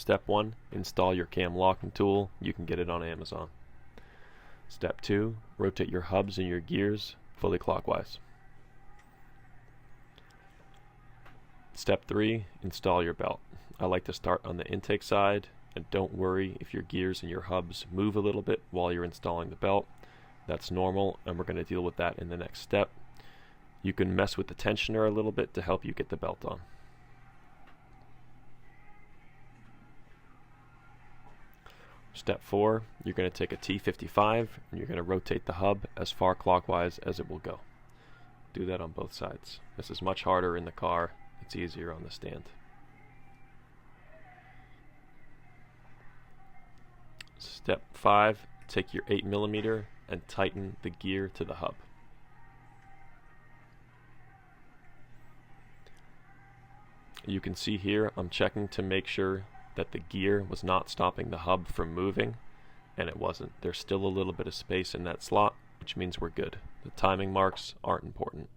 Step 1, install your cam locking tool. You can get it on Amazon. Step 2, rotate your hubs and your gears fully clockwise. Step 3, install your belt. I like to start on the intake side, and don't worry if your gears and your hubs move a little bit while you're installing the belt. That's normal, and we're going to deal with that in the next step. You can mess with the tensioner a little bit to help you get the belt on. Step 4, you're going to take a T55 and you're going to rotate the hub as far clockwise as it will go. Do that on both sides. This is much harder in the car. It's easier on the stand. Step 5, take your 8mm and tighten the gear to the hub. You can see here I'm checking to make sure that the gear was not stopping the hub from moving, and it wasn't. There's still a little bit of space in that slot, which means we're good. The timing marks aren't important.